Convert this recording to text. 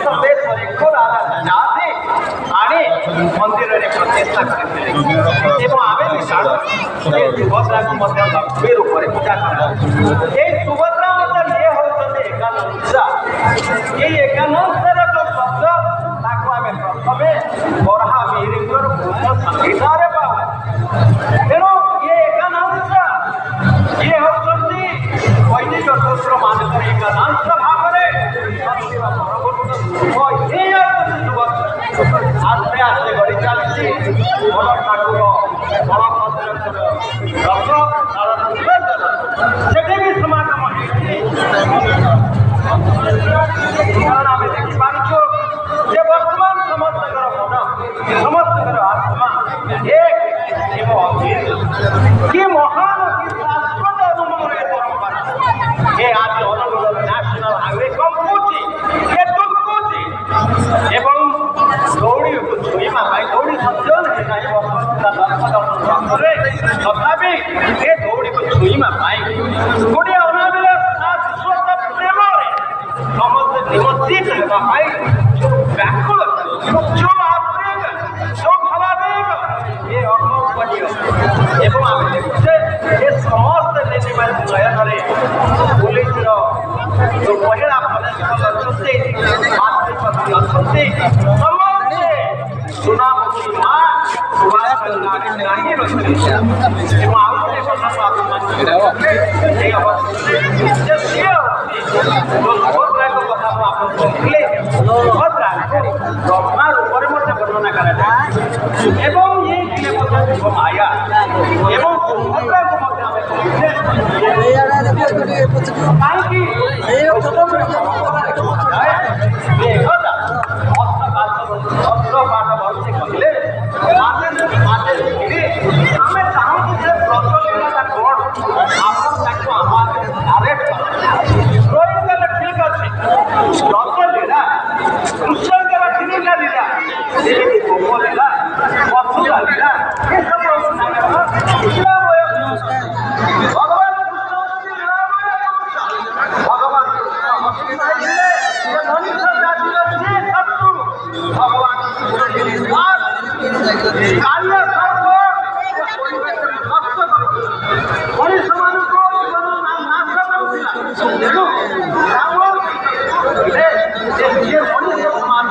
ସର୍ବେଶ୍ୱରୀଙ୍କୁ ରାଧା ଜାତି ଆଣି ମନ୍ଦିରରେ ପ୍ରତିଷ୍ଠା କରିଥିଲେ ଏବଂ ଆମେ ଜାଣୁ ଏ ସୁଭଦ୍ରାକୁ ମଧ୍ୟ ଲକ୍ଷ୍ମୀ ରୂପରେ ପୂଜା କରାଯାଏ। এই ସୁଭଦ୍ରା ମଧ୍ୟ ଇଏ ହେଉଛନ୍ତି ଏକାନଂସା। এই ଏକାନଂସାର ଯେଉଁ ଶବ୍ଦ ତାକୁ ଆମେ ପ୍ରଥମେ ବରାହ ମିହିରଙ୍କର ପୂର୍ଣ୍ଣ ସଂହିତାରେ ପାଉ। ତେଣୁ ଇଏ ଏକାନଂସା ଇଏ ହେଉଛନ୍ତି ବୈଦିକ ସୂତ୍ର ମାନଙ୍କର ଏକାଦଶ ଭାବରେ ଆସ୍ତେ ଆସ୍ତେ ଗଡ଼ି ଚାଲିଛି ବଡ଼ ଠାକୁର ବଳଭଦ୍ରଙ୍କର ରଥ ସେଠି ବି ସମାଗମ ହେଇଛି। କାରଣ ଆମେ ଦେଖିପାରୁଛୁ ଯେ ବର୍ତ୍ତମାନ ସମସ୍ତଙ୍କର ମନ ସମସ୍ତଙ୍କର ଆତ୍ମା ଏକ ଏବଂ ଅଦ୍ଭୁତ କି ମହାନ କି ଶାଶ୍ୱତ ଅନୁମୋଦନ ପରମ୍ପରା ଏ ଆଜି ଅନୁଗୁଳର ନ୍ୟାସନାଲ ହାଇୱେ କମ୍ପୁଛି ଏ ଦୁର୍କୁଛି ଏବଂ ଦୌଡ଼ିକୁ ଛୁଇଁବା ପାଇଁ ଦୌଡ଼ି ସଚେତନ ହେଇନାହିଁ ବର୍ତ୍ତମାନ ତଥାପି ଏ ଦୌଡ଼ିକୁ ଛୁଇଁବା ପାଇଁ ଗୋଟିଏ ଅନାବିଳ ଶାଶ୍ୱତ ପ୍ରେମରେ ସମସ୍ତେ ନିମଜ୍ଜିତ ହେବା ପାଇଁ ଯେଉଁ ବ୍ୟାକୁଳ ଯେଉଁ ଆବେଗ ଯେଉଁ ଭାବାବେଗ ଏ ଅକଳ୍ପନୀୟ ଏବଂ ଆମେ ଦେଖୁଛେ ଏ ସମସ୍ତ ନୟନରେ ପୁଲିସର ଯେଉଁ ମହିଳା କନେଷ୍ଟବଳ ଅଛନ୍ତି ମାତୃପତି ଅଛନ୍ତି ସମସ୍ତେ ସୁନାମୁଖୀ ମା ସୁଭାଷ ରହିଛନ୍ତି ଏବଂ ଆଉ ଗୋଟେ କଥା ଏଇ ଅବସ୍ଥା ସିଏ ସୁଭଦ୍ରାଙ୍କ କଥା ମୁଁ ଆପଣ କହିଥିଲେ ସୁଭଦ୍ରାଙ୍କୁ ବ୍ରହ୍ମା ରୂପରେ ମଧ୍ୟ ବର୍ଣ୍ଣନା କରାଯାଏ ଏବଂ ଇଏ ଥିଲେ ମଧ୍ୟ ଶିବ ମାୟା ଏବଂ ସୁଭଦ୍ରାଙ୍କୁ ମଧ୍ୟ ଆମେ କହୁଛେ କାହିଁକି ଅସ୍ତ୍ରପାଠ ଭଲସେ କହିଲେ ଆମେ ଚାହୁଁଛୁ ଯେ ପ୍ରଚଳିତଟା କ'ଣ ଆପଣ ତାକୁ ଆମ ଆଗରେ ଡାଇରେକ୍ଟ ରହିଗଲେ ଠିକ୍ ଅଛି। ପ୍ରଚଳିତ କୃଷ୍ଣଙ୍କର ତିନିଟା ଲୀଳା ଯେମିତି ଗୋପ ଲୀଳା ମଥୁରା ଲୀଳା ଏସବୁ ଭଗବାନ କୃଷ୍ଣ ଭଗବାନ ମଣିଷ ଜାତିର ଯେ ଶତ୍ରୁ ଭଗବାନ କାଳିଆ ସର୍ବ ମଣିଷମାନଙ୍କୁ ଜୀବନ ନାଶ କରୁଥିଲା ତେଣୁ ମଣିଷ ସମାଜ